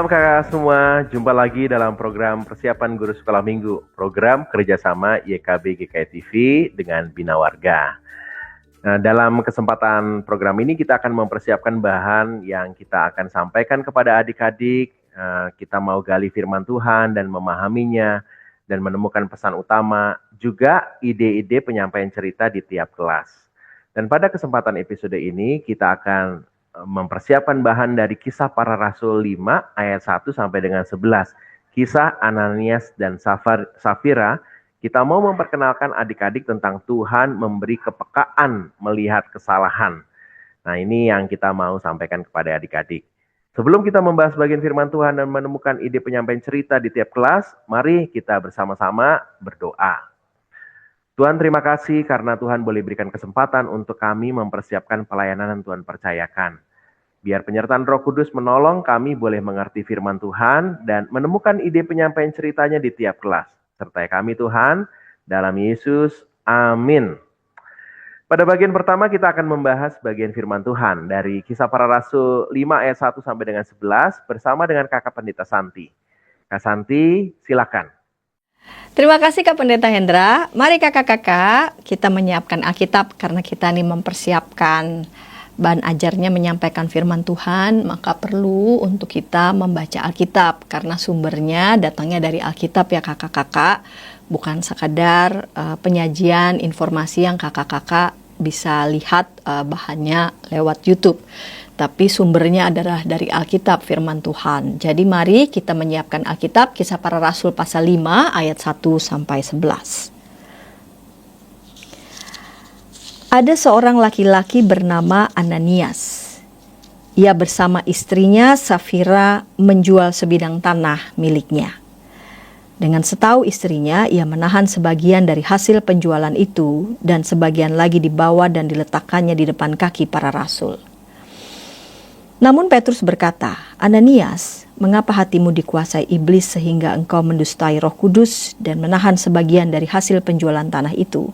Malam kakak semua, jumpa lagi dalam program Persiapan Guru Sekolah Minggu, program kerjasama YKB GKI TV dengan Bina Warga. Nah, dalam kesempatan program ini kita akan mempersiapkan bahan yang kita akan sampaikan kepada adik-adik. Kita mau gali firman Tuhan dan memahaminya dan menemukan pesan utama, juga ide-ide penyampaian cerita di tiap kelas. Dan pada kesempatan episode ini kita akan mempersiapkan bahan dari Kisah Para Rasul 5 ayat 1 sampai dengan 11. Kisah Ananias dan Safira. Kita mau memperkenalkan adik-adik tentang Tuhan memberi kepekaan melihat kesalahan. Nah, ini yang kita mau sampaikan kepada adik-adik. Sebelum kita membahas bagian firman Tuhan dan menemukan ide penyampaian cerita di tiap kelas, mari kita bersama-sama berdoa. Tuhan, terima kasih karena Tuhan boleh berikan kesempatan untuk kami mempersiapkan pelayanan yang Tuhan percayakan. Biar penyertaan Roh Kudus menolong kami boleh mengerti firman Tuhan dan menemukan ide penyampaian ceritanya di tiap kelas. Sertai kami Tuhan, dalam Yesus, amin. Pada bagian pertama kita akan membahas bagian firman Tuhan dari Kisah Para Rasul 5 ayat 1 sampai dengan 11 bersama dengan Kakak Pendeta Santi. Kak Santi, silakan. Terima kasih Kak Pendeta Hendra. Mari kakak-kakak kita menyiapkan Alkitab karena kita ini mempersiapkan bahan ajarnya menyampaikan firman Tuhan, maka perlu untuk kita membaca Alkitab karena sumbernya datangnya dari Alkitab ya kakak-kakak, bukan sekadar penyajian informasi yang kakak-kakak bisa lihat bahannya lewat YouTube. Tapi sumbernya adalah dari Alkitab firman Tuhan. Jadi mari kita menyiapkan Alkitab Kisah Para Rasul pasal 5 ayat 1 sampai 11. Ada seorang laki-laki bernama Ananias. Ia bersama istrinya Safira menjual sebidang tanah miliknya. Dengan setahu istrinya, ia menahan sebagian dari hasil penjualan itu dan sebagian lagi dibawa dan diletakkannya di depan kaki para rasul. Namun Petrus berkata, "Ananias, mengapa hatimu dikuasai iblis sehingga engkau mendustai Roh Kudus dan menahan sebagian dari hasil penjualan tanah itu?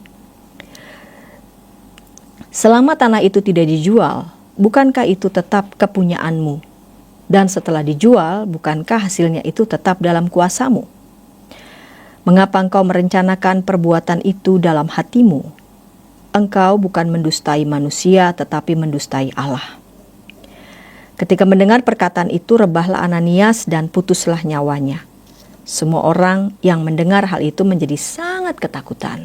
Selama tanah itu tidak dijual, bukankah itu tetap kepunyaanmu? Dan setelah dijual, bukankah hasilnya itu tetap dalam kuasamu? Mengapa engkau merencanakan perbuatan itu dalam hatimu? Engkau bukan mendustai manusia, tetapi mendustai Allah." Ketika mendengar perkataan itu, rebahlah Ananias dan putuslah nyawanya. Semua orang yang mendengar hal itu menjadi sangat ketakutan.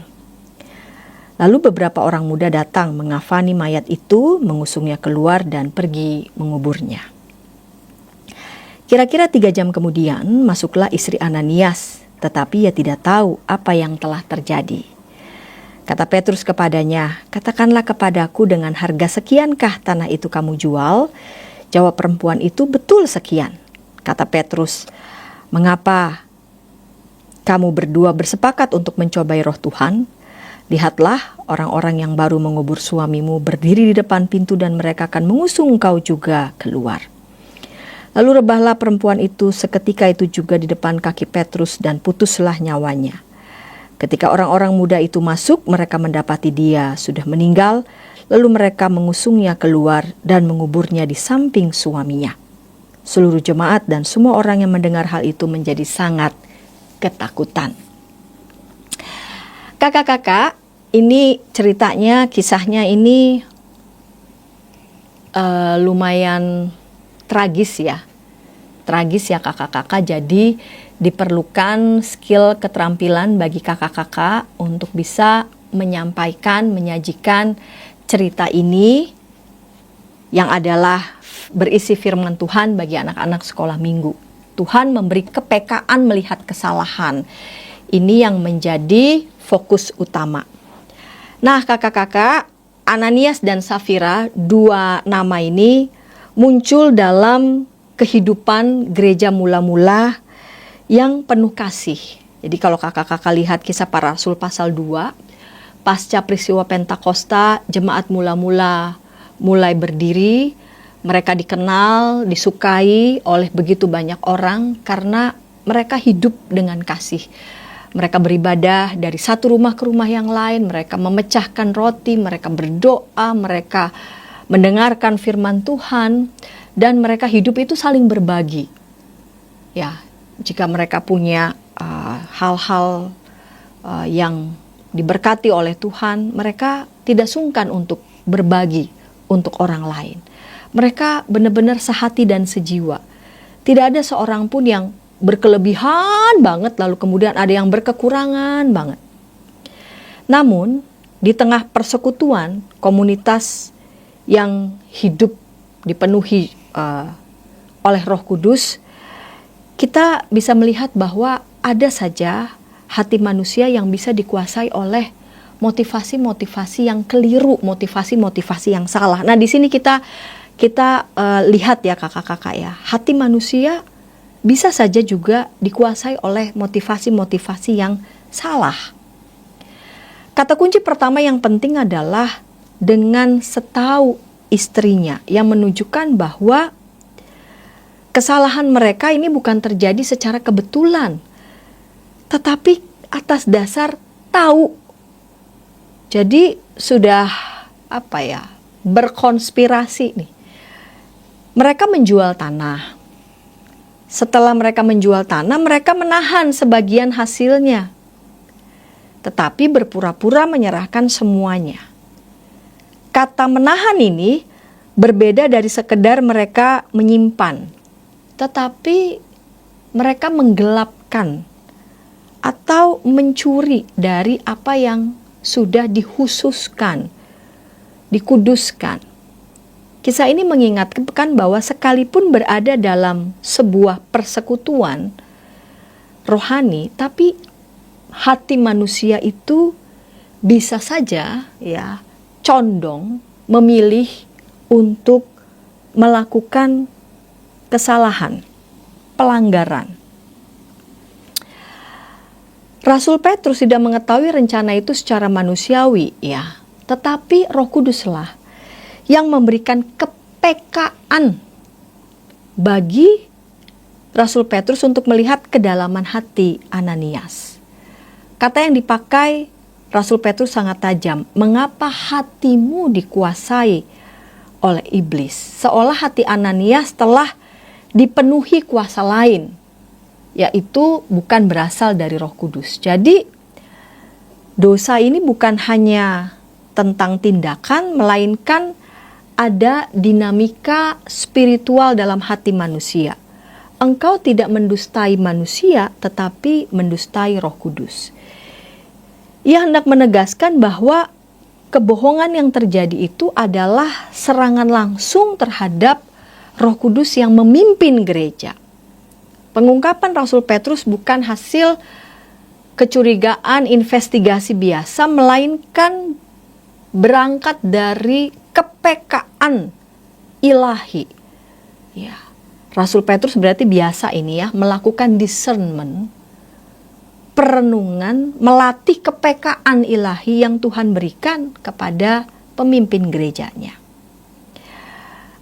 Lalu beberapa orang muda datang mengafani mayat itu, mengusungnya keluar dan pergi menguburnya. Kira-kira 3 jam kemudian masuklah istri Ananias, tetapi ia tidak tahu apa yang telah terjadi. Kata Petrus kepadanya, "Katakanlah kepadaku dengan harga sekiankah tanah itu kamu jual?" Jawab perempuan itu, "Betul sekian." Kata Petrus, "Mengapa kamu berdua bersepakat untuk mencobai roh Tuhan? Lihatlah, orang-orang yang baru mengubur suamimu berdiri di depan pintu dan mereka akan mengusung engkau juga keluar." Lalu rebahlah perempuan itu seketika itu juga di depan kaki Petrus dan putuslah nyawanya. Ketika orang-orang muda itu masuk, mereka mendapati dia sudah meninggal, lalu mereka mengusungnya keluar dan menguburnya di samping suaminya. Seluruh jemaat dan semua orang yang mendengar hal itu menjadi sangat ketakutan. Kakak-kakak, ini ceritanya, kisahnya ini lumayan tragis ya. Tragis ya kakak-kakak, jadi diperlukan skill keterampilan bagi kakak-kakak untuk bisa menyampaikan, menyajikan cerita ini yang adalah berisi firman Tuhan bagi anak-anak sekolah minggu. Tuhan memberi kepekaan melihat kesalahan. Ini yang menjadi fokus utama. Nah kakak-kakak, Ananias dan Safira, 2 nama ini muncul dalam kehidupan gereja mula-mula yang penuh kasih. Jadi kalau kakak-kakak lihat Kisah Para Rasul pasal 2, pasca peristiwa Pentakosta, jemaat mula-mula mulai berdiri, mereka dikenal, disukai oleh begitu banyak orang karena mereka hidup dengan kasih. Mereka beribadah dari satu rumah ke rumah yang lain, mereka memecahkan roti, mereka berdoa, mereka mendengarkan firman Tuhan, dan mereka hidup itu saling berbagi. Ya, jika mereka punya hal-hal yang diberkati oleh Tuhan, mereka tidak sungkan untuk berbagi untuk orang lain. Mereka benar-benar sehati dan sejiwa. Tidak ada seorang pun yang berkelebihan banget lalu kemudian ada yang berkekurangan banget. Namun, di tengah persekutuan, komunitas yang hidup dipenuhi oleh Roh Kudus, kita bisa melihat bahwa ada saja hati manusia yang bisa dikuasai oleh motivasi-motivasi yang keliru, motivasi-motivasi yang salah. Nah, di sini kita lihat ya kakak-kakak ya, hati manusia bisa saja juga dikuasai oleh motivasi-motivasi yang salah. Kata kunci pertama yang penting adalah dengan setahu istrinya, yang menunjukkan bahwa kesalahan mereka ini bukan terjadi secara kebetulan, tetapi atas dasar tahu. Jadi sudah berkonspirasi nih. Mereka menjual tanah. Setelah mereka menjual tanah, mereka menahan sebagian hasilnya, tetapi berpura-pura menyerahkan semuanya. Kata menahan ini berbeda dari sekedar mereka menyimpan, tetapi mereka menggelapkan atau mencuri dari apa yang sudah dikhususkan, dikuduskan. Kisah ini mengingatkan bahwa sekalipun berada dalam sebuah persekutuan rohani, tapi hati manusia itu bisa saja ya condong memilih untuk melakukan kesalahan, pelanggaran. Rasul Petrus tidak mengetahui rencana itu secara manusiawi ya, tetapi Roh Kuduslah yang memberikan kepekaan bagi Rasul Petrus untuk melihat kedalaman hati Ananias. Kata yang dipakai Rasul Petrus sangat tajam. Mengapa hatimu dikuasai oleh iblis? Seolah hati Ananias telah dipenuhi kuasa lain, yaitu bukan berasal dari Roh Kudus. Jadi dosa ini bukan hanya tentang tindakan, melainkan ada dinamika spiritual dalam hati manusia. Engkau tidak mendustai manusia, tetapi mendustai Roh Kudus. Ia hendak menegaskan bahwa kebohongan yang terjadi itu adalah serangan langsung terhadap Roh Kudus yang memimpin gereja. Pengungkapan Rasul Petrus bukan hasil kecurigaan investigasi biasa, melainkan berangkat dari kepekaan ilahi. Ya, Rasul Petrus berarti biasa ini ya, melakukan discernment, perenungan, melatih kepekaan ilahi yang Tuhan berikan kepada pemimpin gerejanya.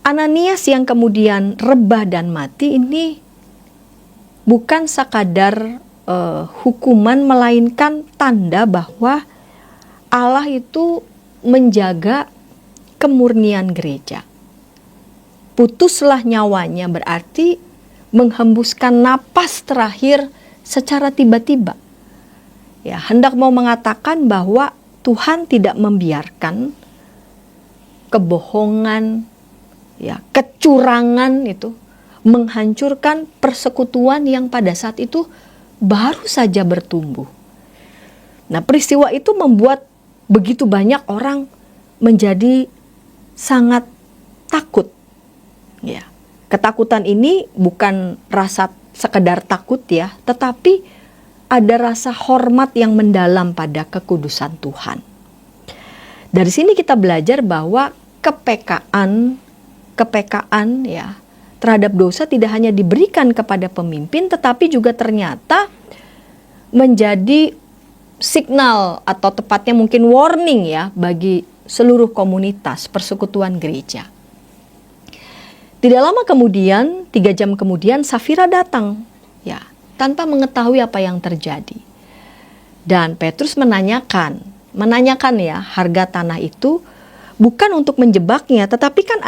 Ananias yang kemudian rebah dan mati ini bukan sekadar hukuman, melainkan tanda bahwa Allah itu menjaga kemurnian gereja. Putuslah nyawanya berarti menghembuskan napas terakhir secara tiba-tiba. Ya, hendak mau mengatakan bahwa Tuhan tidak membiarkan kebohongan, ya, kecurangan itu menghancurkan persekutuan yang pada saat itu baru saja bertumbuh. Nah, peristiwa itu membuat begitu banyak orang menjadi sangat takut. Ya, ketakutan ini bukan rasa sekedar takut ya, tetapi ada rasa hormat yang mendalam pada kekudusan Tuhan. Dari sini kita belajar bahwa kepekaan ya terhadap dosa tidak hanya diberikan kepada pemimpin, tetapi juga ternyata menjadi signal atau tepatnya mungkin warning ya bagi seluruh komunitas persekutuan gereja. Tidak lama kemudian, 3 jam kemudian, Safira datang, ya, tanpa mengetahui apa yang terjadi. Dan Petrus menanyakan ya harga tanah itu bukan untuk menjebaknya, tetapi kan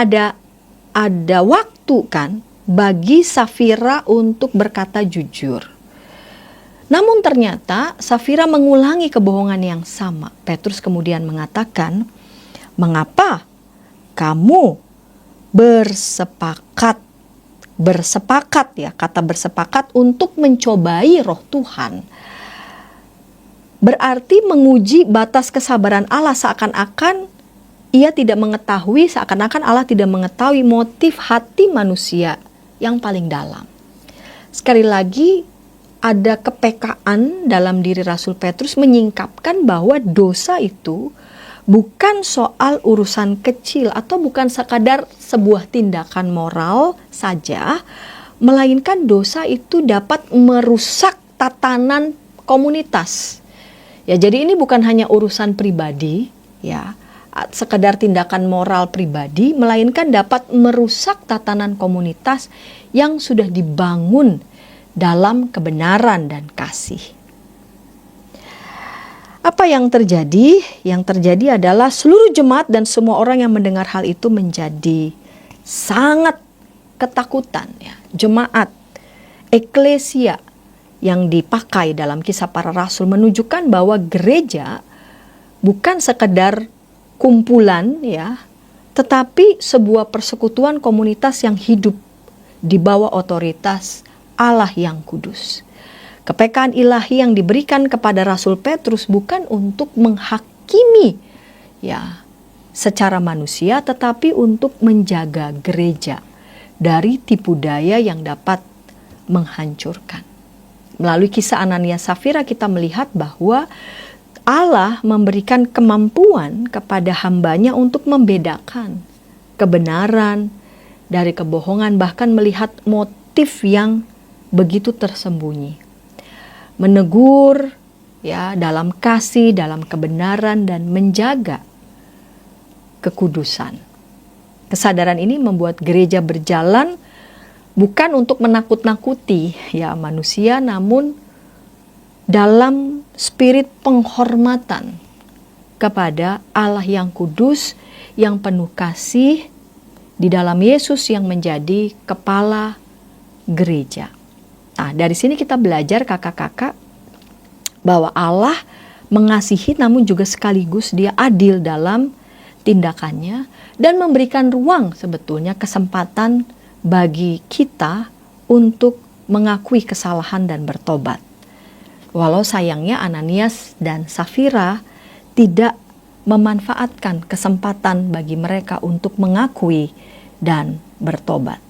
ada waktu kan, bagi Safira untuk berkata jujur. Namun ternyata Safira mengulangi kebohongan yang sama. Petrus kemudian mengatakan, "Mengapa kamu bersepakat ya, kata bersepakat untuk mencobai roh Tuhan." Berarti menguji batas kesabaran Allah, seakan-akan ia tidak mengetahui, seakan-akan Allah tidak mengetahui motif hati manusia yang paling dalam. Sekali lagi, ada kepekaan dalam diri Rasul Petrus menyingkapkan bahwa dosa itu bukan soal urusan kecil atau bukan sekadar sebuah tindakan moral saja, melainkan dosa itu dapat merusak tatanan komunitas. Ya, jadi ini bukan hanya urusan pribadi, ya, sekedar tindakan moral pribadi, melainkan dapat merusak tatanan komunitas yang sudah dibangun dalam kebenaran dan kasih. Apa yang terjadi? Yang terjadi adalah seluruh jemaat dan semua orang yang mendengar hal itu menjadi sangat ketakutan. Ya. Jemaat, eklesia yang dipakai dalam Kisah Para Rasul menunjukkan bahwa gereja bukan sekedar kumpulan, ya, tetapi sebuah persekutuan komunitas yang hidup di bawah otoritas Allah yang kudus. Kepekaan ilahi yang diberikan kepada Rasul Petrus bukan untuk menghakimi, ya, secara manusia, tetapi untuk menjaga gereja dari tipu daya yang dapat menghancurkan. Melalui kisah Ananias Safira kita melihat bahwa Allah memberikan kemampuan kepada hambanya untuk membedakan kebenaran dari kebohongan, bahkan melihat motif yang begitu tersembunyi. Menegur, ya, dalam kasih, dalam kebenaran, dan menjaga kekudusan. Kesadaran ini membuat gereja berjalan bukan untuk menakut-nakuti, ya, manusia, namun dalam spirit penghormatan kepada Allah yang kudus, yang penuh kasih, di dalam Yesus yang menjadi kepala gereja. Nah, dari sini kita belajar kakak-kakak bahwa Allah mengasihi namun juga sekaligus dia adil dalam tindakannya dan memberikan ruang, sebetulnya kesempatan bagi kita untuk mengakui kesalahan dan bertobat. Walau sayangnya Ananias dan Safira tidak memanfaatkan kesempatan bagi mereka untuk mengakui dan bertobat.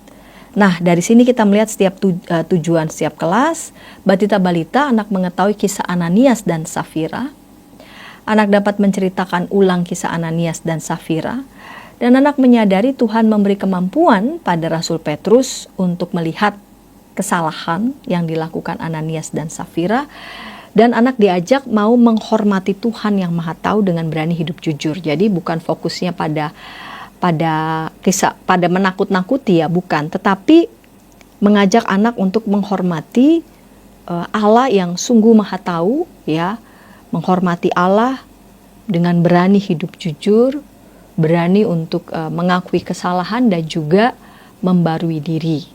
Nah, dari sini kita melihat setiap tujuan setiap kelas. Batita balita, anak mengetahui kisah Ananias dan Safira. Anak dapat menceritakan ulang kisah Ananias dan Safira. Dan anak menyadari Tuhan memberi kemampuan pada Rasul Petrus untuk melihat kesalahan yang dilakukan Ananias dan Safira. Dan anak diajak mau menghormati Tuhan yang Maha Tahu dengan berani hidup jujur. Jadi bukan fokusnya pada menakut-nakuti, ya, bukan, tetapi mengajak anak untuk menghormati Allah yang sungguh Maha Tahu, ya, menghormati Allah dengan berani hidup jujur, berani untuk mengakui kesalahan dan juga membarui diri,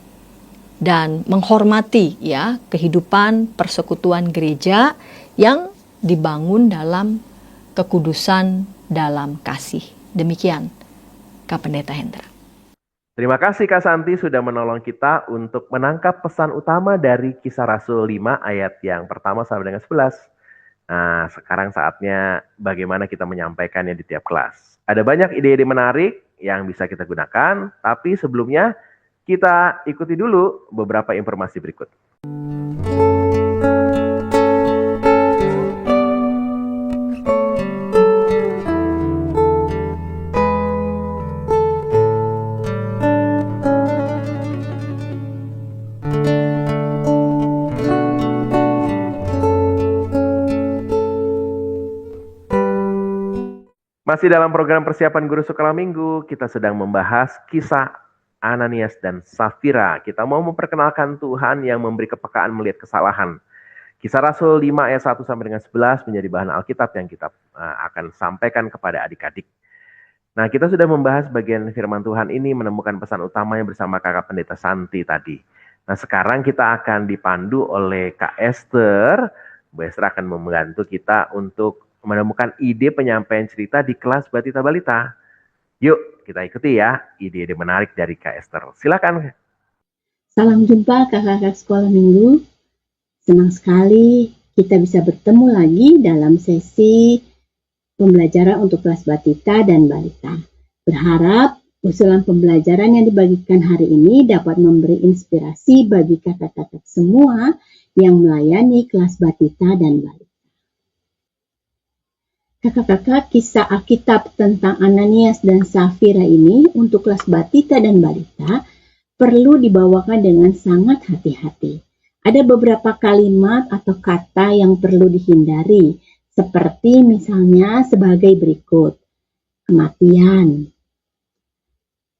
dan menghormati, ya, kehidupan persekutuan gereja yang dibangun dalam kekudusan, dalam kasih. Demikian Kak Pendeta Hendra. Terima kasih Kak Santi sudah menolong kita untuk menangkap pesan utama dari Kisah Rasul 5 ayat yang pertama sampai dengan 11. Nah, sekarang saatnya bagaimana kita menyampaikannya di tiap kelas. Ada banyak ide-ide menarik yang bisa kita gunakan, tapi sebelumnya kita ikuti dulu beberapa informasi berikut. Masih dalam program persiapan guru sekolah minggu, kita sedang membahas kisah Ananias dan Safira. Kita mau memperkenalkan Tuhan yang memberi kepekaan melihat kesalahan. Kisah Rasul 5 ayat 1 sampai dengan 11 menjadi bahan Alkitab yang kita akan sampaikan kepada adik-adik. Nah, kita sudah membahas bagian firman Tuhan ini, menemukan pesan utamanya bersama Kakak Pendeta Santi tadi. Nah, sekarang kita akan dipandu oleh Kak Esther. Bu Esther akan membantu kita untuk menemukan ide penyampaian cerita di kelas Batita Balita. Yuk, kita ikuti ya ide-ide menarik dari Kak Esther. Silakan. Salam jumpa kakak-kakak sekolah minggu. Senang sekali kita bisa bertemu lagi dalam sesi pembelajaran untuk kelas Batita dan Balita. Berharap usulan pembelajaran yang dibagikan hari ini dapat memberi inspirasi bagi kakak-kakak semua yang melayani kelas Batita dan Balita. Kakak-kakak, kisah Alkitab tentang Ananias dan Safira ini untuk kelas Batita dan Balita perlu dibawakan dengan sangat hati-hati. Ada beberapa kalimat atau kata yang perlu dihindari, seperti misalnya sebagai berikut, kematian,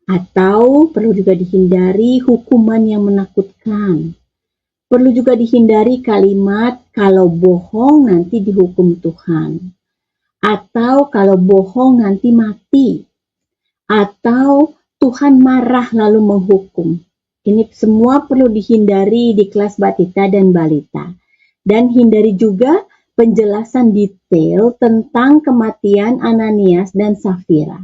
atau perlu juga dihindari hukuman yang menakutkan. Perlu juga dihindari kalimat kalau bohong nanti dihukum Tuhan, atau kalau bohong nanti mati, atau Tuhan marah lalu menghukum. Ini semua perlu dihindari di kelas Batita dan Balita. Dan hindari juga penjelasan detail tentang kematian Ananias dan Safira.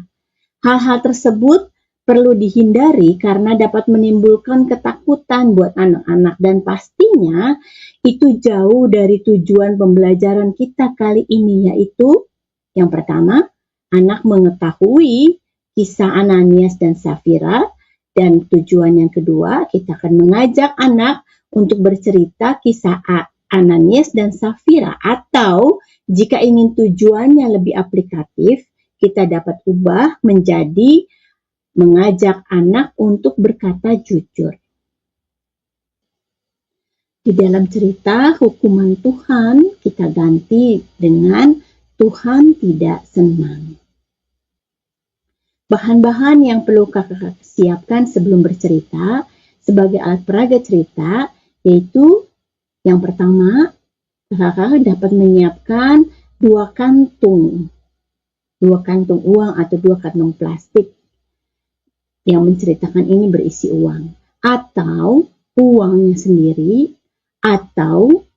Hal-hal tersebut perlu dihindari karena dapat menimbulkan ketakutan buat anak-anak dan pastinya itu jauh dari tujuan pembelajaran kita kali ini, yaitu yang pertama, anak mengetahui kisah Ananias dan Safira, dan tujuan yang kedua, kita akan mengajak anak untuk bercerita kisah Ananias dan Safira, atau jika ingin tujuannya lebih aplikatif, kita dapat ubah menjadi mengajak anak untuk berkata jujur. Di dalam cerita hukuman Tuhan, kita ganti dengan Tuhan tidak senang. Bahan-bahan yang perlu kakak siapkan sebelum bercerita sebagai alat peraga cerita, yaitu yang pertama, kakak dapat menyiapkan 2 kantung uang atau 2 kantong plastik yang menceritakan ini berisi uang, atau uangnya sendiri, atau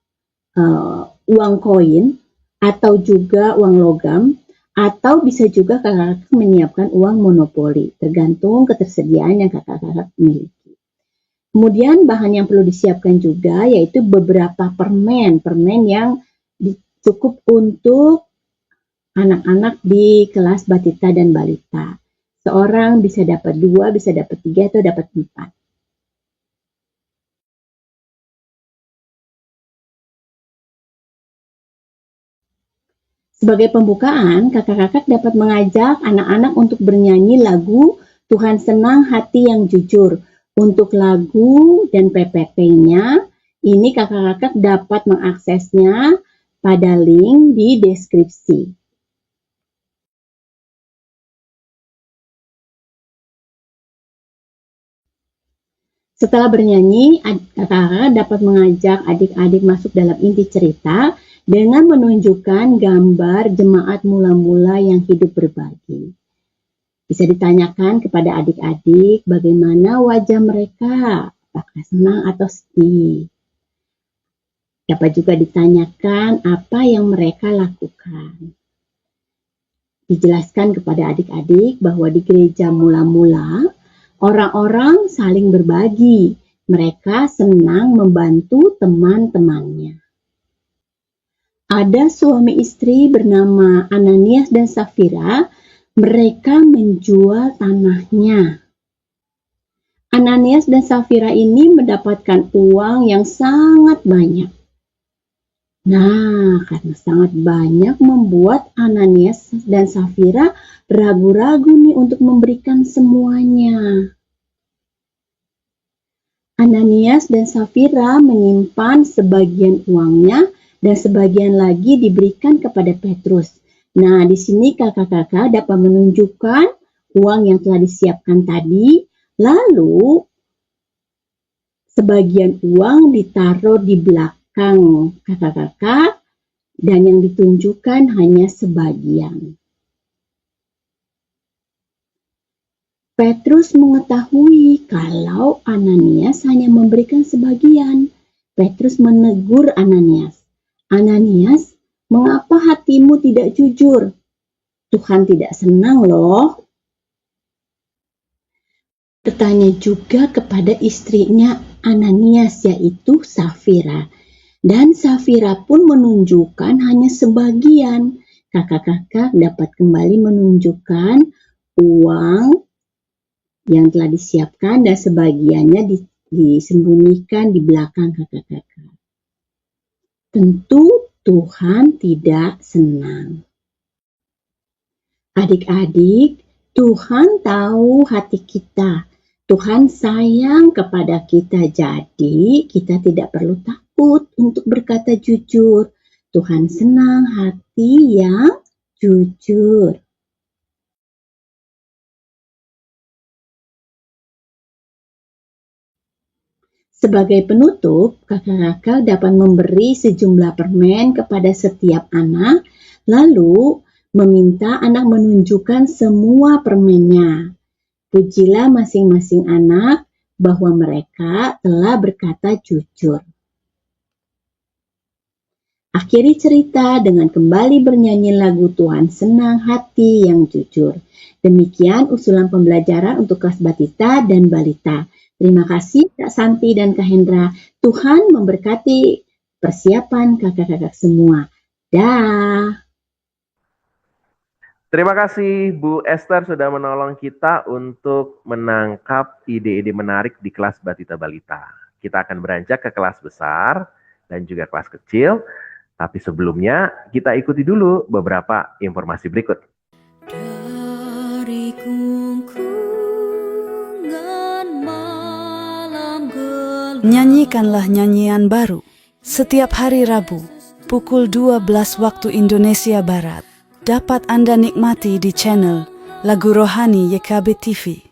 uang koin, atau juga uang logam, atau bisa juga kakak menyiapkan uang monopoli, tergantung ketersediaan yang kakak miliki. Kemudian bahan yang perlu disiapkan juga yaitu beberapa permen yang cukup untuk anak-anak di kelas Batita dan Balita. Seorang bisa dapat 2, bisa dapat 3, atau dapat 4. Sebagai pembukaan, kakak-kakak dapat mengajak anak-anak untuk bernyanyi lagu Tuhan Senang Hati yang Jujur. Untuk lagu dan PPT-nya, ini kakak-kakak dapat mengaksesnya pada link di deskripsi. Setelah bernyanyi, kakak-kakak dapat mengajak adik-adik masuk dalam inti cerita dengan menunjukkan gambar jemaat mula-mula yang hidup berbagi. Bisa ditanyakan kepada adik-adik bagaimana wajah mereka, apakah senang atau sedih. Dapat juga ditanyakan apa yang mereka lakukan. Dijelaskan kepada adik-adik bahwa di gereja mula-mula, orang-orang saling berbagi. Mereka senang membantu teman-temannya. Ada suami istri bernama Ananias dan Safira, mereka menjual tanahnya. Ananias dan Safira ini mendapatkan uang yang sangat banyak. Nah, karena sangat banyak membuat Ananias dan Safira ragu-ragu nih untuk memberikan semuanya. Ananias dan Safira menyimpan sebagian uangnya dan sebagian lagi diberikan kepada Petrus. Nah, di sini kakak-kakak dapat menunjukkan uang yang telah disiapkan tadi, lalu sebagian uang ditaruh di belakang kakak-kakak dan yang ditunjukkan hanya sebagian. Petrus mengetahui kalau Ananias hanya memberikan sebagian. Petrus menegur Ananias. Ananias, mengapa hatimu tidak jujur? Tuhan tidak senang loh. Bertanya juga kepada istrinya Ananias, yaitu Safira. Dan Safira pun menunjukkan hanya sebagian. Kakak-kakak dapat kembali menunjukkan uang yang telah disiapkan dan sebagiannya disembunyikan di belakang kakak-kakak. Tentu Tuhan tidak senang. Adik-adik, Tuhan tahu hati kita. Tuhan sayang kepada kita, jadi kita tidak perlu takut untuk berkata jujur. Tuhan senang hati yang jujur. Sebagai penutup, kakak-kakak dapat memberi sejumlah permen kepada setiap anak, lalu meminta anak menunjukkan semua permennya. Pujilah masing-masing anak bahwa mereka telah berkata jujur. Akhiri cerita dengan kembali bernyanyi lagu Tuhan Senang Hati yang Jujur. Demikian usulan pembelajaran untuk kelas batita dan balita. Terima kasih Kak Santi dan Kak Hendra. Tuhan memberkati persiapan kakak-kakak semua. Dah. Terima kasih Bu Esther sudah menolong kita untuk menangkap ide-ide menarik di kelas Batita Balita. Kita akan beranjak ke kelas besar dan juga kelas kecil. Tapi sebelumnya kita ikuti dulu beberapa informasi berikut. Dari gungkungan malam gelap. Nyanyikanlah nyanyian baru setiap hari Rabu pukul 12 waktu Indonesia Barat. Dapat Anda nikmati di channel Lagu Rohani YKB TV.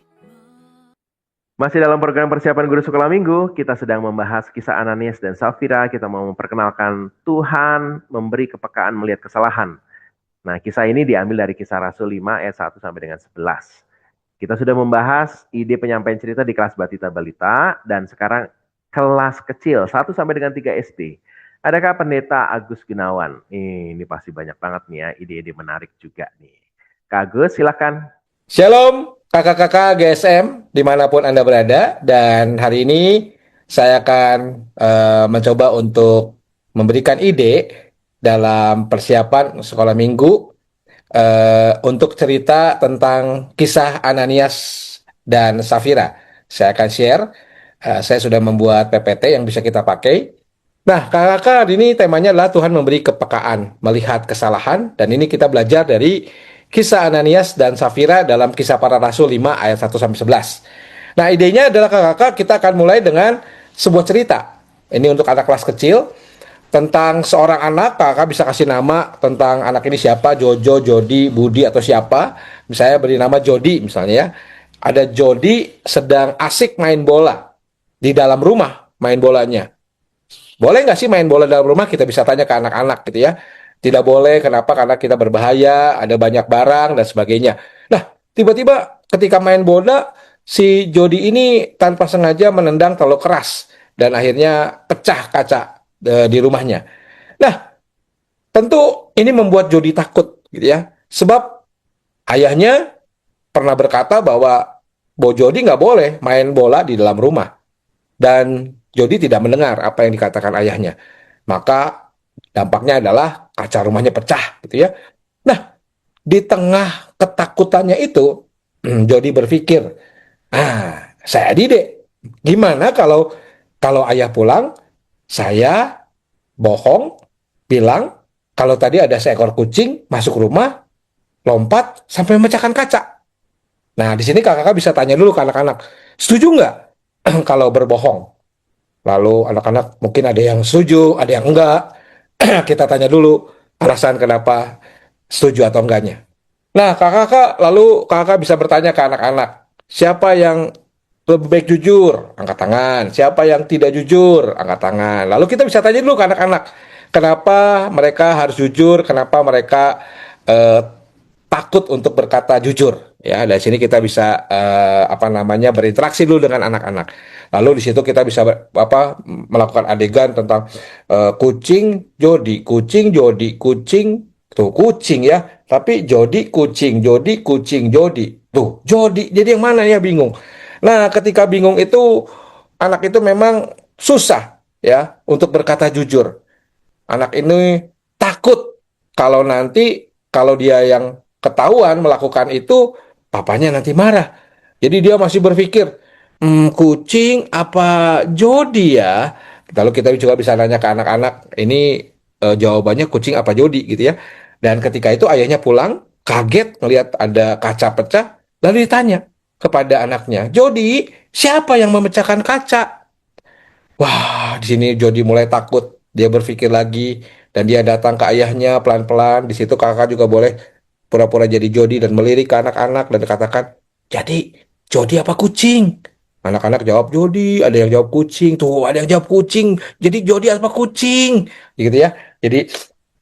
Masih dalam program persiapan guru sekolah minggu, kita sedang membahas kisah Ananias dan Safira. Kita mau memperkenalkan Tuhan memberi kepekaan melihat kesalahan. Nah, kisah ini diambil dari Kisah Rasul 5 ayat 1 sampai dengan 11. Kita sudah membahas ide penyampaian cerita di kelas Batita Balita dan sekarang kelas kecil 1 sampai dengan 3 SD. Adakah Pendeta Agus Gunawan? Ini pasti banyak banget nih ya, ide-ide menarik juga nih. Kak Agus, silakan. Shalom kakak-kakak GSM dimanapun Anda berada, dan hari ini saya akan mencoba untuk memberikan ide dalam persiapan sekolah minggu untuk cerita tentang kisah Ananias dan Safira. Saya akan share, saya sudah membuat PPT yang bisa kita pakai. Nah, kakak-kakak, ini temanya adalah Tuhan memberi kepekaan melihat kesalahan, dan ini kita belajar dari kisah Ananias dan Safira dalam Kisah Para Rasul 5 ayat 1 sampai 11. Nah, idenya adalah kakak-kakak, kita akan mulai dengan sebuah cerita. Ini untuk anak kelas kecil tentang seorang anak. Kakak bisa kasih nama tentang anak ini siapa, Jojo, Jody, Budi, atau siapa. Misalnya beri nama Jody misalnya ya. Ada Jody sedang asik main bola di dalam rumah, main bolanya. Boleh nggak sih main bola dalam rumah? Kita bisa tanya ke anak-anak gitu ya. Tidak boleh, kenapa? Karena kita berbahaya, ada banyak barang dan sebagainya. Nah, tiba-tiba ketika main bola, si Jody ini tanpa sengaja menendang terlalu keras dan akhirnya pecah kaca di rumahnya. Nah, tentu ini membuat Jody takut gitu ya. Sebab ayahnya pernah berkata bahwa Jody nggak boleh main bola di dalam rumah. Dan Jody tidak mendengar apa yang dikatakan ayahnya. Maka dampaknya adalah kaca rumahnya pecah gitu ya. Nah, di tengah ketakutannya itu, Jody berpikir, saya ide, gimana kalau ayah pulang, saya bohong, bilang kalau tadi ada seekor kucing masuk rumah, lompat sampai memecahkan kaca. Nah, di sini kakak bisa tanya dulu ke anak-anak, setuju nggak kalau berbohong? Lalu anak-anak mungkin ada yang setuju, ada yang enggak. Kita tanya dulu alasan kenapa setuju atau enggaknya. Nah, lalu kakak bisa bertanya ke anak-anak, siapa yang lebih baik jujur? Angkat tangan. Siapa yang tidak jujur? Angkat tangan. Lalu kita bisa tanya dulu ke anak-anak, kenapa mereka harus jujur? Kenapa mereka takut untuk berkata jujur. Ya, dari sini kita bisa berinteraksi dulu dengan anak-anak. Lalu di situ kita bisa melakukan adegan tentang kucing Jody, kucing Jody, kucing tuh kucing ya, tapi Jody kucing, Jody kucing, Jody tuh Jody. Jadi yang mana ya bingung. Nah, ketika bingung itu anak itu memang susah ya untuk berkata jujur. Anak ini takut kalau dia yang ketahuan melakukan itu, papanya nanti marah. Jadi dia masih berpikir, kucing apa Jody ya? Lalu kita juga bisa nanya ke anak-anak, ini jawabannya kucing apa Jody gitu ya. Dan ketika itu ayahnya pulang, kaget ngelihat ada kaca pecah, lalu ditanya kepada anaknya, Jody, siapa yang memecahkan kaca? Wah, di sini Jody mulai takut. Dia berpikir lagi dan dia datang ke ayahnya pelan-pelan. Di situ kakak juga boleh pura-pura jadi Jody dan melirik ke anak-anak dan katakan, jadi Jody apa kucing? Anak-anak jawab Jody, ada yang jawab kucing, tuh ada yang jawab kucing. Jadi Jody apa kucing? Gitu ya. Jadi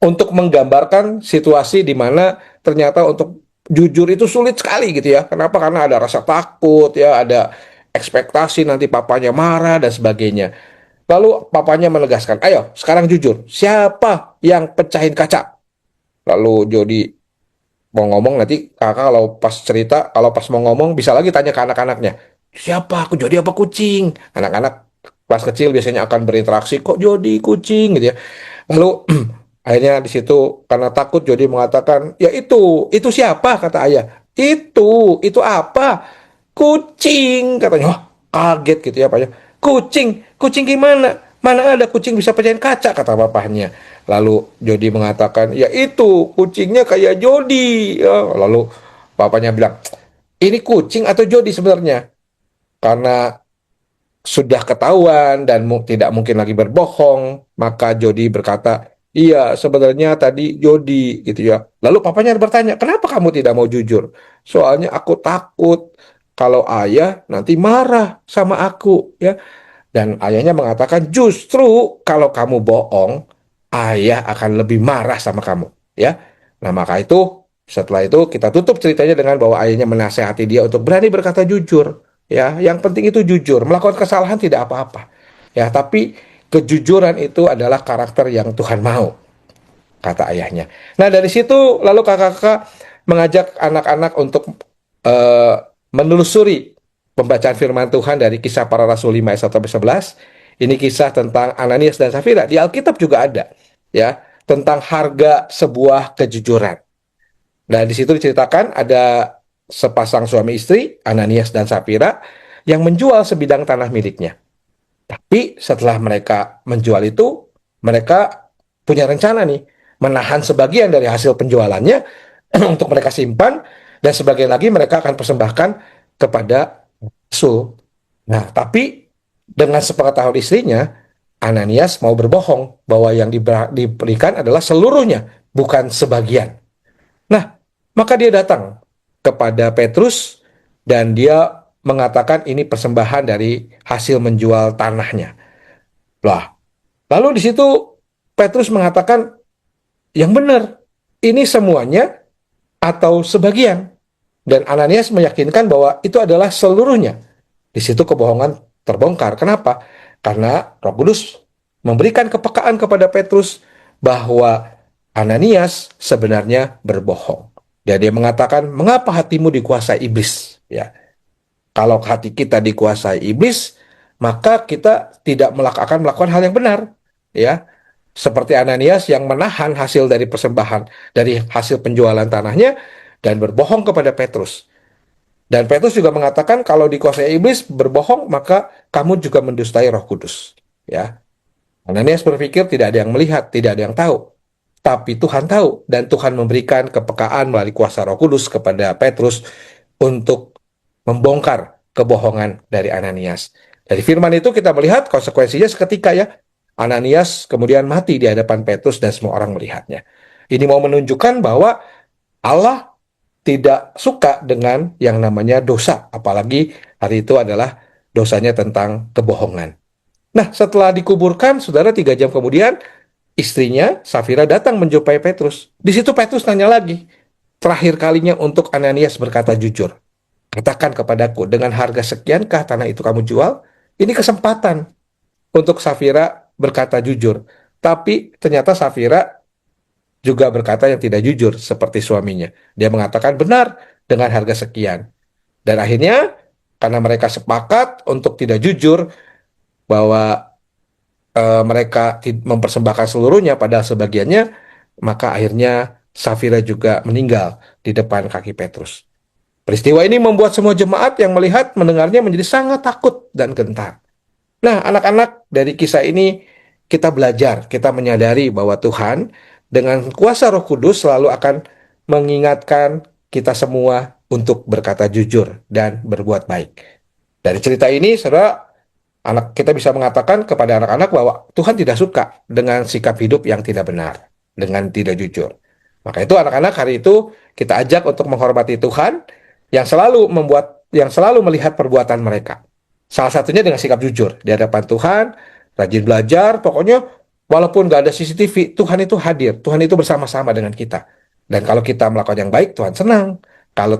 untuk menggambarkan situasi di mana ternyata untuk jujur itu sulit sekali gitu ya. Kenapa? Karena ada rasa takut ya, ada ekspektasi nanti papanya marah dan sebagainya. Lalu papanya menegaskan, ayo sekarang jujur, siapa yang pecahin kaca? Lalu Jody mau ngomong, nanti kakak kalau pas mau ngomong bisa lagi tanya ke anak-anaknya, siapa, aku Jody apa kucing? Anak-anak kelas kecil biasanya akan berinteraksi, kok Jody kucing gitu ya. Lalu akhirnya di situ karena takut Jody mengatakan, ya itu siapa kata ayah. Itu apa? Kucing katanya. Wah, kaget gitu ya Pak ya. Kucing gimana? Mana ada kucing bisa pecahin kaca kata bapaknya. Lalu Jody mengatakan, ya itu kucingnya kayak Jody. Ya, lalu bapaknya bilang, ini kucing atau Jody sebenarnya? Karena sudah ketahuan dan tidak mungkin lagi berbohong, maka Jody berkata, iya sebenarnya tadi Jody gitu ya. Lalu papanya bertanya, kenapa kamu tidak mau jujur? Soalnya aku takut kalau ayah nanti marah sama aku ya. Dan ayahnya mengatakan justru kalau kamu bohong, ayah akan lebih marah sama kamu ya. Nah maka itu setelah itu kita tutup ceritanya dengan bahwa ayahnya menasehati dia untuk berani berkata jujur. Ya, yang penting itu jujur. Melakukan kesalahan tidak apa-apa. Ya, tapi kejujuran itu adalah karakter yang Tuhan mau, kata ayahnya. Nah, dari situ lalu kakak-kakak mengajak anak-anak untuk eh, menelusuri pembacaan firman Tuhan dari Kisah Para Rasul 5 ayat 1 sampai 11. Ini kisah tentang Ananias dan Safira. Di Alkitab juga ada, ya, tentang harga sebuah kejujuran. Nah, di situ diceritakan ada sepasang suami istri, Ananias dan Safira, yang menjual sebidang tanah miliknya. Tapi setelah mereka menjual itu, mereka punya rencana nih, menahan sebagian dari hasil penjualannya untuk mereka simpan, dan sebagian lagi mereka akan persembahkan kepada rasul. Nah, tapi dengan sepengetahuan istrinya, Ananias mau berbohong bahwa yang diberikan adalah seluruhnya, bukan sebagian. Nah, maka dia datang kepada Petrus dan dia mengatakan ini persembahan dari hasil menjual tanahnya. Lah, lalu di situ Petrus mengatakan yang benar, ini semuanya atau sebagian. Dan Ananias meyakinkan bahwa itu adalah seluruhnya. Di situ kebohongan terbongkar. Kenapa? Karena Roh Kudus memberikan kepekaan kepada Petrus bahwa Ananias sebenarnya berbohong. Dan dia mengatakan, mengapa hatimu dikuasai iblis? Ya, kalau hati kita dikuasai iblis, maka kita tidak akan melakukan hal yang benar. Ya, seperti Ananias yang menahan hasil dari persembahan, dari hasil penjualan tanahnya, dan berbohong kepada Petrus. Dan Petrus juga mengatakan, kalau dikuasai iblis berbohong, maka kamu juga mendustai Roh Kudus. Ya, Ananias berpikir tidak ada yang melihat, tidak ada yang tahu. Tapi Tuhan tahu, dan Tuhan memberikan kepekaan melalui kuasa Roh Kudus kepada Petrus untuk membongkar kebohongan dari Ananias. Dari firman itu kita melihat konsekuensinya seketika ya. Ananias kemudian mati di hadapan Petrus dan semua orang melihatnya. Ini mau menunjukkan bahwa Allah tidak suka dengan yang namanya dosa. Apalagi hari itu adalah dosanya tentang kebohongan. Nah, setelah dikuburkan, saudara, 3 jam kemudian, istrinya, Safira, datang menjumpai Petrus. Di situ Petrus nanya lagi, terakhir kalinya untuk Ananias berkata jujur. Katakan kepadaku, dengan harga sekiankah tanah itu kamu jual? Ini kesempatan untuk Safira berkata jujur. Tapi ternyata Safira juga berkata yang tidak jujur seperti suaminya. Dia mengatakan benar dengan harga sekian. Dan akhirnya karena mereka sepakat untuk tidak jujur bahwa mereka mempersembahkan seluruhnya padahal sebagiannya, maka akhirnya Safira juga meninggal di depan kaki Petrus. Peristiwa ini membuat semua jemaat yang melihat mendengarnya menjadi sangat takut dan gentar. Nah, anak-anak, dari kisah ini kita belajar, kita menyadari bahwa Tuhan dengan kuasa Roh Kudus selalu akan mengingatkan kita semua untuk berkata jujur dan berbuat baik. Dari cerita ini, saudara, kita bisa mengatakan kepada anak-anak bahwa Tuhan tidak suka dengan sikap hidup yang tidak benar, dengan tidak jujur. Maka itu anak-anak hari itu kita ajak untuk menghormati Tuhan yang selalu melihat perbuatan mereka. Salah satunya dengan sikap jujur di hadapan Tuhan, rajin belajar, pokoknya walaupun gak ada CCTV, Tuhan itu hadir, Tuhan itu bersama-sama dengan kita. Dan kalau kita melakukan yang baik, Tuhan senang. Kalau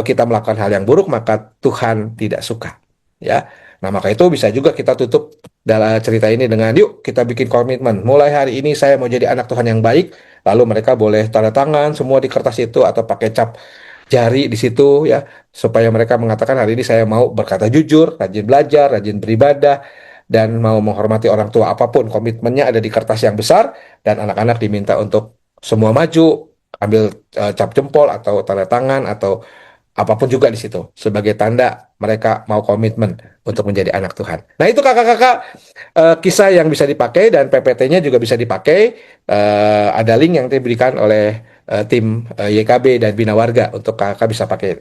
kita melakukan hal yang buruk, maka Tuhan tidak suka. Ya. Nah, maka itu bisa juga kita tutup dalam cerita ini dengan, yuk kita bikin komitmen. Mulai hari ini saya mau jadi anak Tuhan yang baik. Lalu mereka boleh tanda tangan semua di kertas itu atau pakai cap jari di situ ya, supaya mereka mengatakan hari ini saya mau berkata jujur, rajin belajar, rajin beribadah, dan mau menghormati orang tua. Apapun komitmennya ada di kertas yang besar, dan anak-anak diminta untuk semua maju, ambil cap jempol atau tanda tangan atau apapun juga di situ sebagai tanda mereka mau komitmen untuk menjadi anak Tuhan. Nah, itu kakak-kakak kisah yang bisa dipakai, dan PPT-nya juga bisa dipakai. Ada link yang diberikan oleh tim YKB dan Bina Warga untuk kakak bisa pakai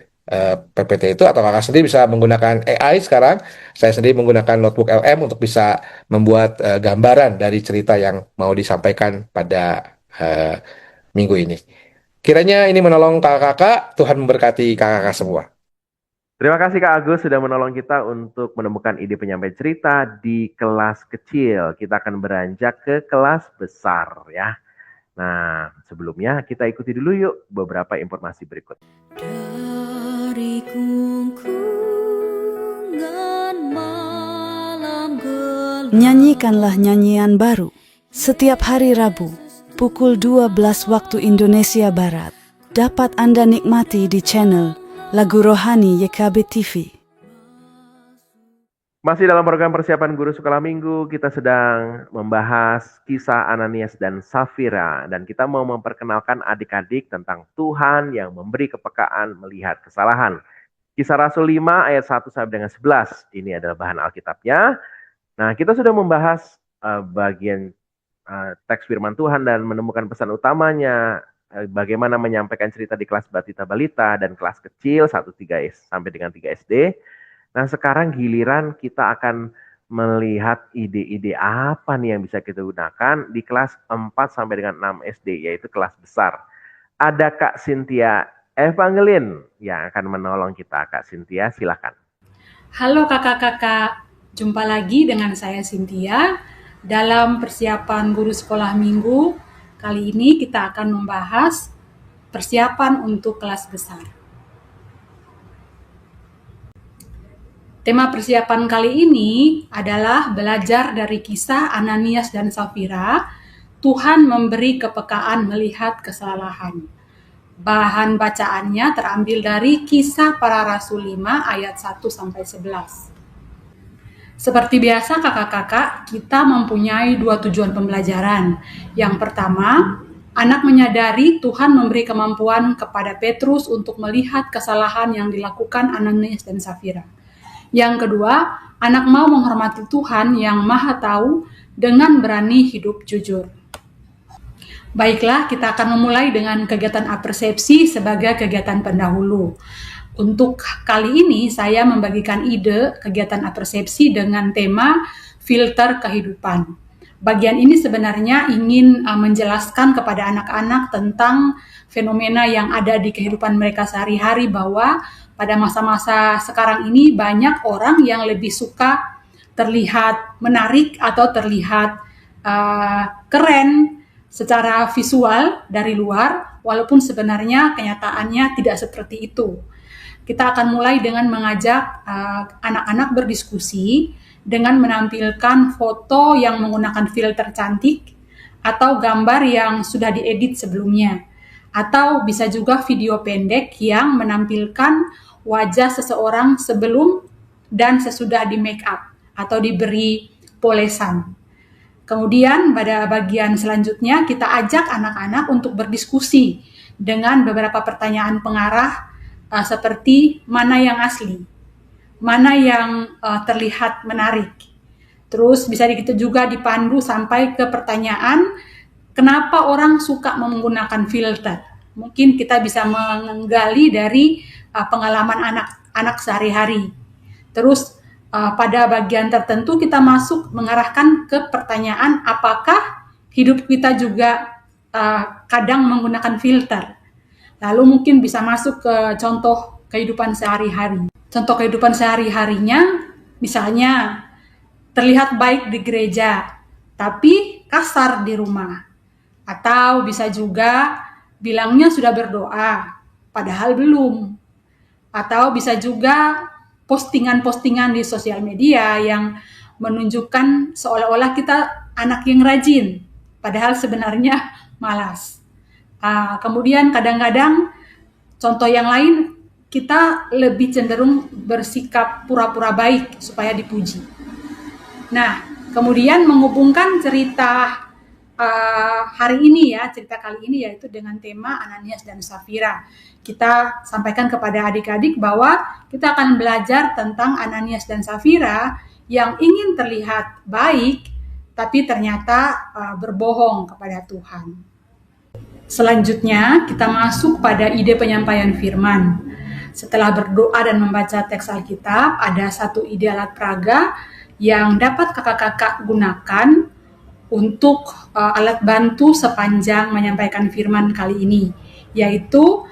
PPT itu, atau kakak sendiri bisa menggunakan AI sekarang. Saya sendiri menggunakan notebook LM untuk bisa membuat gambaran dari cerita yang mau disampaikan pada minggu ini. Kiranya ini menolong kakak-kakak. Tuhan memberkati kakak-kakak semua. Terima kasih Kak Agus sudah menolong kita untuk menemukan ide penyampaian cerita di kelas kecil. Kita akan beranjak ke kelas besar ya. Nah, sebelumnya kita ikuti dulu yuk beberapa informasi berikut. Dari gungkungan malam gelap. Nyanyikanlah nyanyian baru setiap hari Rabu pukul 12 waktu Indonesia Barat. Dapat Anda nikmati di channel Lagu Rohani YKB TV. Masih dalam program persiapan guru sekolah minggu, kita sedang membahas kisah Ananias dan Safira. Dan kita mau memperkenalkan adik-adik tentang Tuhan yang memberi kepekaan melihat kesalahan. Kisah Rasul 5 ayat 1 sampai dengan 11. Ini adalah bahan Alkitabnya. Nah, kita sudah membahas bagian teks firman Tuhan dan menemukan pesan utamanya, bagaimana menyampaikan cerita di kelas Batita Balita dan kelas kecil 1-3 sampai dengan 3 SD. Nah, sekarang giliran kita akan melihat ide-ide apa nih yang bisa kita gunakan di kelas 4 sampai dengan 6 SD, yaitu kelas besar. Ada Kak Cynthia Evangeline yang akan menolong kita. Kak Cynthia, silakan. Halo kakak-kakak, jumpa lagi dengan saya Cynthia. Dalam persiapan guru sekolah minggu, kali ini kita akan membahas persiapan untuk kelas besar. Tema persiapan kali ini adalah belajar dari kisah Ananias dan Safira. Tuhan memberi kepekaan melihat kesalahan. Bahan bacaannya terambil dari Kisah Para Rasul 5 ayat 1-11. Seperti biasa kakak-kakak, kita mempunyai 2 tujuan pembelajaran. Yang pertama, anak menyadari Tuhan memberi kemampuan kepada Petrus untuk melihat kesalahan yang dilakukan Ananias dan Safira. Yang kedua, anak mau menghormati Tuhan yang Maha Tahu dengan berani hidup jujur. Baiklah, kita akan memulai dengan kegiatan apersepsi sebagai kegiatan pendahulu. Untuk kali ini saya membagikan ide kegiatan apersepsi dengan tema filter kehidupan. Bagian ini sebenarnya ingin menjelaskan kepada anak-anak tentang fenomena yang ada di kehidupan mereka sehari-hari, bahwa pada masa-masa sekarang ini banyak orang yang lebih suka terlihat menarik atau terlihat keren secara visual dari luar, walaupun sebenarnya kenyataannya tidak seperti itu. Kita akan mulai dengan mengajak anak-anak berdiskusi dengan menampilkan foto yang menggunakan filter cantik atau gambar yang sudah diedit sebelumnya, atau bisa juga video pendek yang menampilkan wajah seseorang sebelum dan sesudah di make up atau diberi polesan. Kemudian pada bagian selanjutnya kita ajak anak-anak untuk berdiskusi dengan beberapa pertanyaan pengarah seperti mana yang asli, mana yang terlihat menarik. Terus bisa begitu juga dipandu sampai ke pertanyaan kenapa orang suka menggunakan filter. Mungkin kita bisa menggali dari pengalaman anak-anak sehari-hari. Terus pada bagian tertentu kita masuk mengarahkan ke pertanyaan apakah hidup kita juga kadang menggunakan filter. Lalu mungkin bisa masuk ke contoh kehidupan sehari-hari. Contoh kehidupan sehari-harinya misalnya terlihat baik di gereja, tapi kasar di rumah. Atau bisa juga bilangnya sudah berdoa, padahal belum. Atau bisa juga postingan-postingan di sosial media yang menunjukkan seolah-olah kita anak yang rajin, padahal sebenarnya malas. Kemudian kadang-kadang contoh yang lain kita lebih cenderung bersikap pura-pura baik supaya dipuji. Nah, kemudian menghubungkan cerita hari ini ya, cerita kali ini yaitu dengan tema Ananias dan Safira. Kita sampaikan kepada adik-adik bahwa kita akan belajar tentang Ananias dan Safira yang ingin terlihat baik, tapi ternyata berbohong kepada Tuhan. Selanjutnya, kita masuk pada ide penyampaian firman. Setelah berdoa dan membaca teks Alkitab, ada satu ide alat peraga yang dapat kakak-kakak gunakan untuk alat bantu sepanjang menyampaikan firman kali ini, yaitu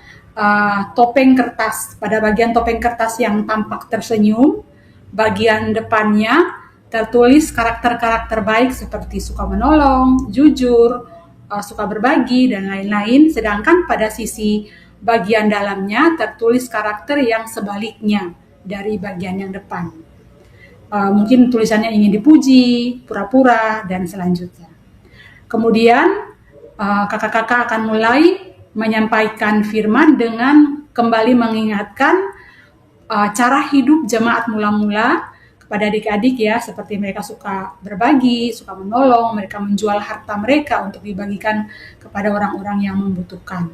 topeng kertas. Pada bagian topeng kertas yang tampak tersenyum, bagian depannya tertulis karakter-karakter baik seperti suka menolong, jujur, suka berbagi, dan lain-lain. Sedangkan pada sisi bagian dalamnya tertulis karakter yang sebaliknya dari bagian yang depan. Mungkin tulisannya ingin dipuji, pura-pura, dan selanjutnya. Kemudian kakak-kakak akan mulai menyampaikan firman dengan kembali mengingatkan cara hidup jemaat mula-mula kepada adik-adik ya, seperti mereka suka berbagi, suka menolong, mereka menjual harta mereka untuk dibagikan kepada orang-orang yang membutuhkan.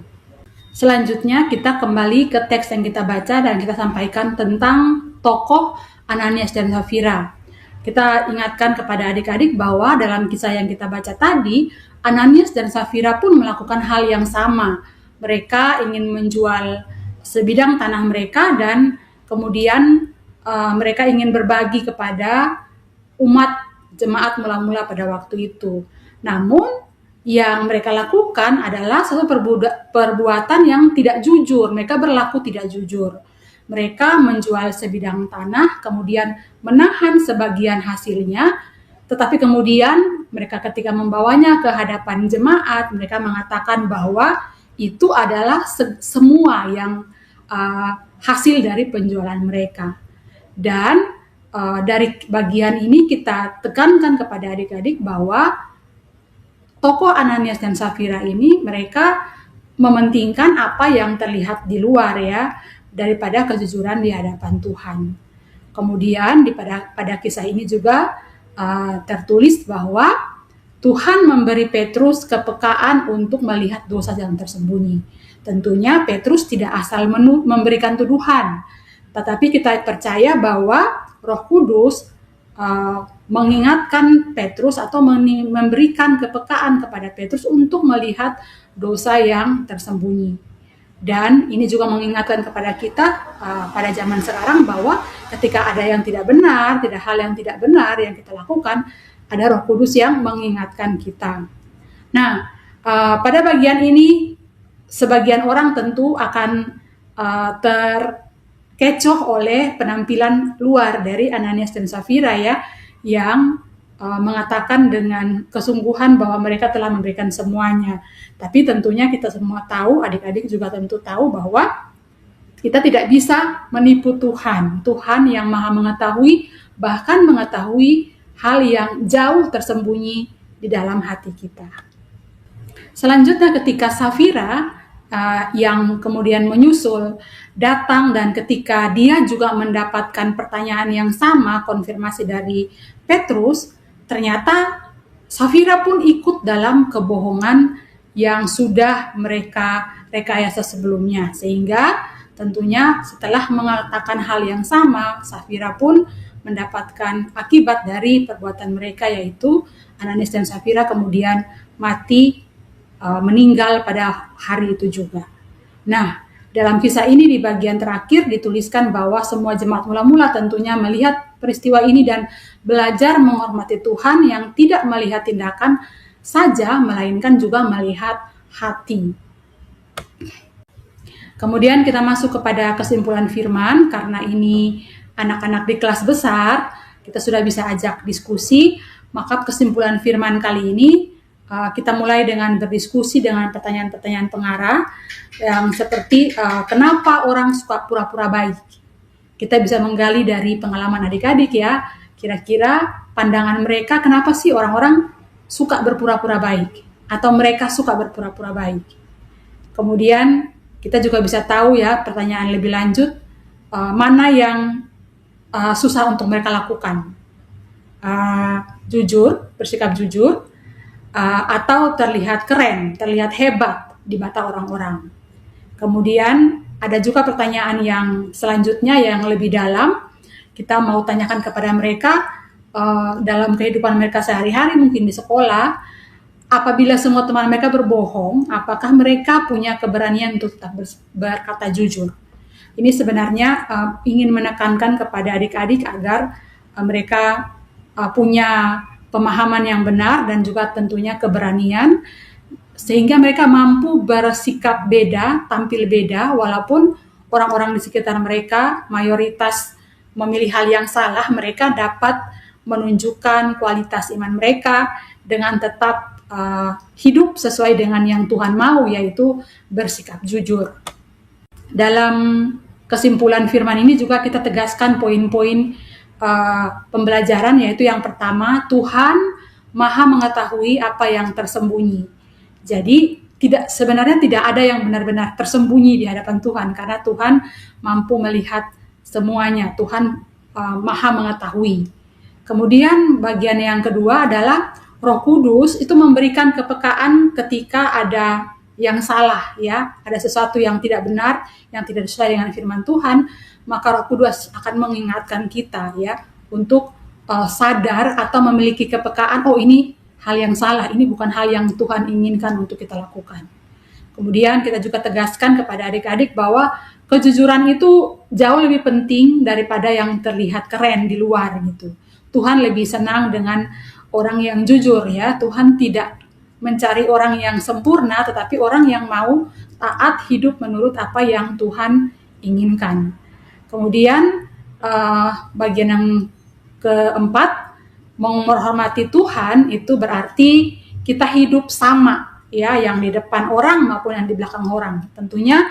Selanjutnya kita kembali ke teks yang kita baca dan kita sampaikan tentang tokoh Ananias dan Safira. Kita ingatkan kepada adik-adik bahwa dalam kisah yang kita baca tadi, Ananias dan Safira pun melakukan hal yang sama. Mereka ingin menjual sebidang tanah mereka dan kemudian mereka ingin berbagi kepada umat jemaat mula-mula pada waktu itu. Namun yang mereka lakukan adalah satu perbuatan yang tidak jujur. Mereka berlaku tidak jujur. Mereka menjual sebidang tanah, kemudian menahan sebagian hasilnya, tetapi kemudian mereka ketika membawanya ke hadapan jemaat, mereka mengatakan bahwa itu adalah semua yang hasil dari penjualan mereka. Dan dari bagian ini kita tekankan kepada adik-adik bahwa tokoh Ananias dan Safira ini mereka mementingkan apa yang terlihat di luar ya, daripada kejujuran di hadapan Tuhan. Kemudian pada kisah ini juga tertulis bahwa Tuhan memberi Petrus kepekaan untuk melihat dosa yang tersembunyi. Tentunya Petrus tidak asal memberikan tuduhan, tetapi kita percaya bahwa Roh Kudus mengingatkan Petrus atau memberikan kepekaan kepada Petrus untuk melihat dosa yang tersembunyi. Dan ini juga mengingatkan kepada kita pada zaman sekarang bahwa ketika ada yang tidak benar, hal yang tidak benar yang kita lakukan, ada Roh Kudus yang mengingatkan kita. Nah, pada bagian ini sebagian orang tentu akan terkecoh oleh penampilan luar dari Ananias dan Safira ya, yang mengatakan dengan kesungguhan bahwa mereka telah memberikan semuanya. Tapi tentunya kita semua tahu, adik-adik juga tentu tahu bahwa kita tidak bisa menipu Tuhan. Tuhan yang Maha mengetahui, bahkan mengetahui hal yang jauh tersembunyi di dalam hati kita. Selanjutnya ketika Safira yang kemudian menyusul datang, dan ketika dia juga mendapatkan pertanyaan yang sama, konfirmasi dari Petrus, ternyata Safira pun ikut dalam kebohongan yang sudah mereka rekayasa sebelumnya. Sehingga tentunya setelah mengatakan hal yang sama, Safira pun mendapatkan akibat dari perbuatan mereka, yaitu Ananias dan Safira kemudian mati, meninggal pada hari itu juga. Nah, dalam kisah ini di bagian terakhir dituliskan bahwa semua jemaat mula-mula tentunya melihat peristiwa ini dan belajar menghormati Tuhan yang tidak melihat tindakan saja, melainkan juga melihat hati. Kemudian kita masuk kepada kesimpulan firman. Karena ini anak-anak di kelas besar, kita sudah bisa ajak diskusi, maka kesimpulan firman kali ini kita mulai dengan berdiskusi dengan pertanyaan-pertanyaan pengarah yang seperti kenapa orang suka pura-pura baik. Kita bisa menggali dari pengalaman adik-adik ya, kira-kira pandangan mereka kenapa sih orang-orang suka berpura-pura baik atau mereka suka berpura-pura baik. Kemudian kita juga bisa tahu ya, pertanyaan lebih lanjut, mana yang susah untuk mereka lakukan. Jujur, bersikap jujur, atau terlihat keren, terlihat hebat di mata orang-orang. Kemudian ada juga pertanyaan yang selanjutnya yang lebih dalam. Kita mau tanyakan kepada mereka dalam kehidupan mereka sehari-hari, mungkin di sekolah, apabila semua teman mereka berbohong, apakah mereka punya keberanian untuk tetap berkata jujur? Ini sebenarnya ingin menekankan kepada adik-adik agar mereka punya pemahaman yang benar dan juga tentunya keberanian, sehingga mereka mampu bersikap beda, tampil beda, walaupun orang-orang di sekitar mereka mayoritas memilih hal yang salah, mereka dapat menunjukkan kualitas iman mereka dengan tetap hidup sesuai dengan yang Tuhan mau, yaitu bersikap jujur. Dalam kesimpulan firman ini juga kita tegaskan poin-poin pembelajaran, yaitu yang pertama, Tuhan Maha mengetahui apa yang tersembunyi. Jadi sebenarnya tidak ada yang benar-benar tersembunyi di hadapan Tuhan, karena Tuhan mampu melihat semuanya. Tuhan Maha mengetahui. Kemudian bagian yang kedua adalah Roh Kudus itu memberikan kepekaan ketika ada yang salah, ya, ada sesuatu yang tidak benar, yang tidak sesuai dengan firman Tuhan, maka Roh Kudus akan mengingatkan kita ya untuk sadar atau memiliki kepekaan, oh ini hal yang salah, ini bukan hal yang Tuhan inginkan untuk kita lakukan. Kemudian kita juga tegaskan kepada adik-adik bahwa kejujuran itu jauh lebih penting daripada yang terlihat keren di luar gitu. Tuhan lebih senang dengan orang yang jujur ya. Tuhan tidak mencari orang yang sempurna, tetapi orang yang mau taat hidup menurut apa yang Tuhan inginkan. Kemudian bagian yang keempat, menghormati Tuhan itu berarti kita hidup sama ya, yang di depan orang maupun yang di belakang orang. Tentunya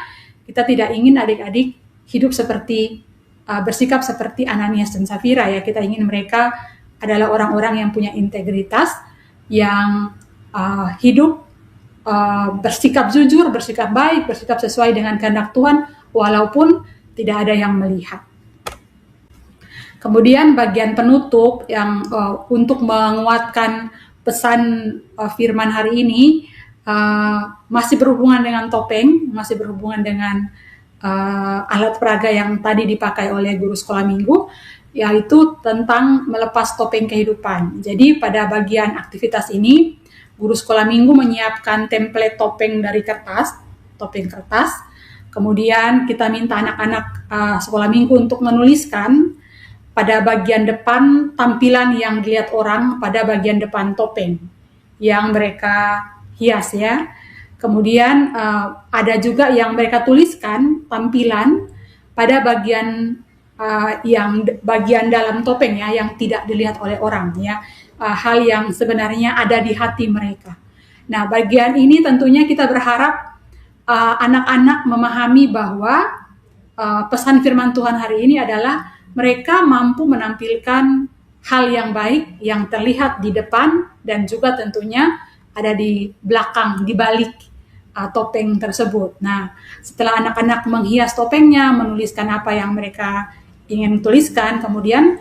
kita tidak ingin adik-adik hidup seperti bersikap seperti Ananias dan Safira ya. Kita ingin mereka adalah orang-orang yang punya integritas, yang hidup bersikap jujur, bersikap baik, bersikap sesuai dengan kehendak Tuhan walaupun tidak ada yang melihat. Kemudian bagian penutup yang untuk menguatkan pesan firman hari ini masih berhubungan dengan topeng, masih berhubungan dengan alat peraga yang tadi dipakai oleh guru sekolah minggu, yaitu tentang melepas topeng kehidupan. Jadi pada bagian aktivitas ini, guru sekolah minggu menyiapkan template topeng dari kertas, topeng kertas. Kemudian kita minta anak-anak sekolah minggu untuk menuliskan pada bagian depan tampilan yang dilihat orang pada bagian depan topeng yang mereka hias ya. Kemudian ada juga yang mereka tuliskan tampilan pada bagian yang bagian dalam topeng ya, yang tidak dilihat oleh orang ya. hal yang sebenarnya ada di hati mereka. Nah, bagian ini tentunya kita berharap anak-anak memahami bahwa pesan firman Tuhan hari ini adalah mereka mampu menampilkan hal yang baik yang terlihat di depan dan juga tentunya ada di belakang, di balik topeng tersebut. Nah, setelah anak-anak menghias topengnya, menuliskan apa yang mereka ingin tuliskan, kemudian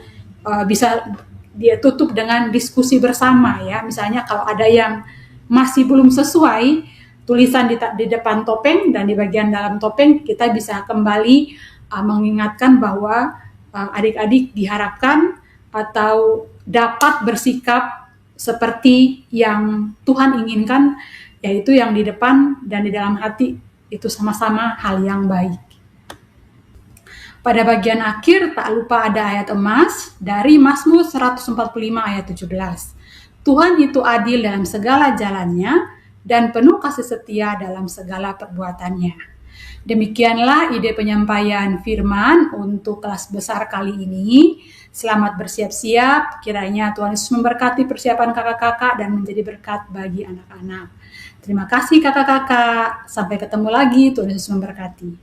bisa dia tutup dengan diskusi bersama ya. Misalnya kalau ada yang masih belum sesuai tulisan di depan topeng dan di bagian dalam topeng, kita bisa kembali mengingatkan bahwa adik-adik diharapkan atau dapat bersikap seperti yang Tuhan inginkan, yaitu yang di depan dan di dalam hati itu sama-sama hal yang baik. Pada bagian akhir tak lupa ada ayat emas dari Mazmur 145 ayat 17. Tuhan itu adil dalam segala jalannya dan penuh kasih setia dalam segala perbuatannya. Demikianlah ide penyampaian firman untuk kelas besar kali ini. Selamat bersiap-siap, kiranya Tuhan Yesus memberkati persiapan kakak-kakak dan menjadi berkat bagi anak-anak. Terima kasih kakak-kakak, sampai ketemu lagi, Tuhan Yesus memberkati.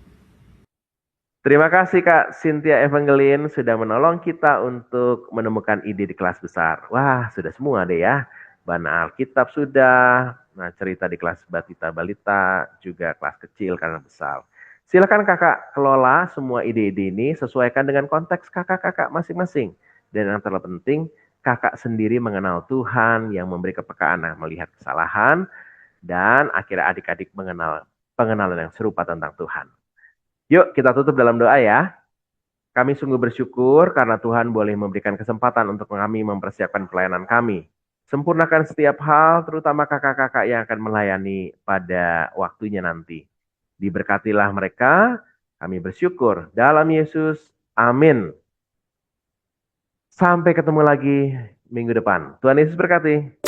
Terima kasih Kak Cynthia Evangeline sudah menolong kita untuk menemukan ide di kelas besar. Wah, sudah semua deh ya. Bahan Alkitab sudah, nah cerita di kelas batita balita, juga kelas kecil karena besar. Silakan kakak kelola semua ide-ide ini sesuaikan dengan konteks kakak-kakak masing-masing. Dan yang terpenting, kakak sendiri mengenal Tuhan yang memberi kepekaan melihat kesalahan, dan akhirnya adik-adik mengenal pengenalan yang serupa tentang Tuhan. Yuk kita tutup dalam doa ya. Kami sungguh bersyukur karena Tuhan boleh memberikan kesempatan untuk kami mempersiapkan pelayanan kami. Sempurnakan setiap hal, terutama kakak-kakak yang akan melayani pada waktunya nanti. Diberkatilah mereka, kami bersyukur. Dalam Yesus, amin. Sampai ketemu lagi minggu depan. Tuhan Yesus berkati.